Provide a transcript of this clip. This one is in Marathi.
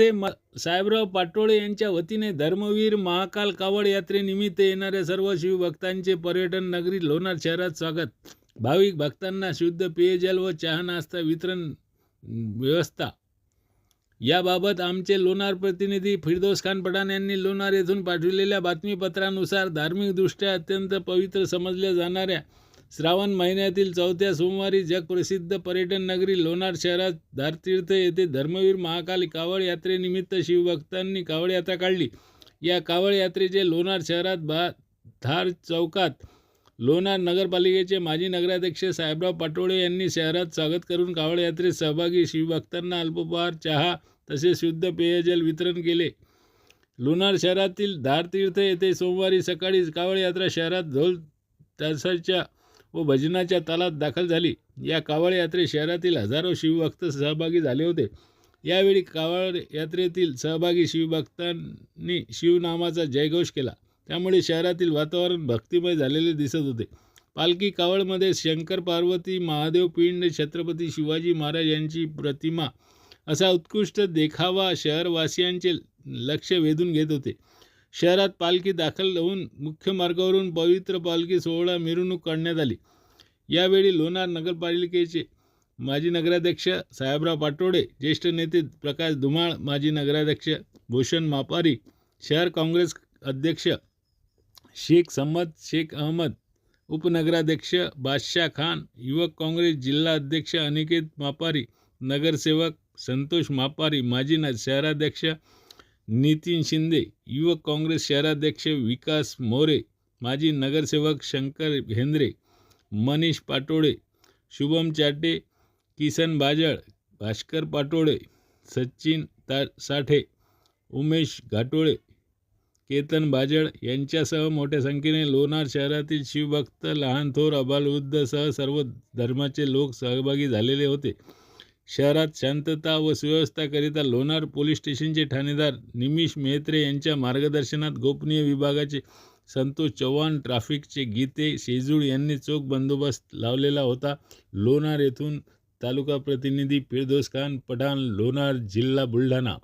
येथे साहेबराव पाटोळे यांच्या वतीने धर्मवीर महाकाल कावड यात्रेनिमित्त येणाऱ्या सर्व शिवभक्तांचे पर्यटन नगरी लोणार शहरात स्वागत. भाविक भक्तांना शुद्ध पेयजल व चहा नाश्ता वितरण व्यवस्था. याबाबत आमचे लोणार प्रतिनिधी फिरदौस खान पठाण यांनी लोणार येथून पाठविलेल्या बातमीपत्रानुसार धार्मिकदृष्ट्या अत्यंत पवित्र समजल्या जाणाऱ्या श्रावण महिन्यातील 4थ्या सोमवारी जगप्रसिद्ध पर्यटन नगरी लोणार शहरात धारतीर्थ येथे धर्मवीर महाकाल कावड यात्रेनिमित्त शिवभक्तांनी कावड यात्रा काढली. या कावड यात्रेचे लोणार शहरात धार चौकात लोणार नगरपालिकेचे माजी नगराध्यक्ष साहेबराव पाटोळे यांनी शहरात स्वागत करून कावड यात्रेत सहभागी शिवभक्तांना अल्पोपहार, चहा तसेच शुद्ध पेयजल वितरण केले. लोणार शहरातील धारतीर्थ येथे सोमवारी सकाळी कावड यात्रा शहरात ढोल ताशाच्या व भजनाच्या तालात दाखल झाली. या कावड यात्रेत शहरातील हजारो शिवभक्त सहभागी झाले होते. यावेळी कावड यात्रेतील सहभागी शिवभक्तांनी शिवनामाचा जयघोष केला. त्यामुळे शहरातील वातावरण भक्तिमय झालेले दिसत होते. पालखी कावडमध्ये शंकर पार्वती, महादेव पिंड, छत्रपती शिवाजी महाराज यांची प्रतिमा असा उत्कृष्ट देखावा शहरवासियांचे लक्ष वेधून घेत होते. शहरात पालखी दाखल होऊन मुख्य मार्गावरून पवित्र पालखी सोहळा मिरवणूक काढण्यात आली. यावेळी लोणार नगरपालिकेचे माजी नगराध्यक्ष साहेबराव पाटोळे, ज्येष्ठ नेते प्रकाश धुमाळ, माजी नगराध्यक्ष भूषण मापारी, शहर काँग्रेस अध्यक्ष शेख सम्मत शेख अहमद, उपनगराध्यक्ष बादशाह खान, युवक काँग्रेस जिल्हा अध्यक्ष अनिकेत मापारी, नगरसेवक संतोष मापारी, माजी शहराध्यक्ष नितीन शिंदे, युवक काँग्रेस शहराध्यक्ष विकास मोरे, माजी नगरसेवक शंकर हेंद्रे, मनीष पाटोळे, शुभम चाटे, किसन बाजळ, भास्कर पाटोळे, सचिन साठे, उमेश घाटोळे, केतन बाजळ यांच्यासह मोठ्या संख्येने लोणार शहरातील शिवभक्त, लहान थोर, अबालवृद्ध सह सर्व धर्माचे लोक सहभागी झालेले होते. शहरात शांतता व सुव्यवस्थेकरिता लोणार पोलीस स्टेशनचे ठाणेदार निमिष मेहत्रे यांच्या मार्गदर्शनात गोपनीय विभागाचे संतोष चव्हाण, ट्रॅफिकचे गीते शेजूळ यांनी चोख बंदोबस्त लावलेला होता. लोणार येथून तालुका प्रतिनिधी फिरदौस खान पठाण, लोणार, जिल्हा बुलढाणा.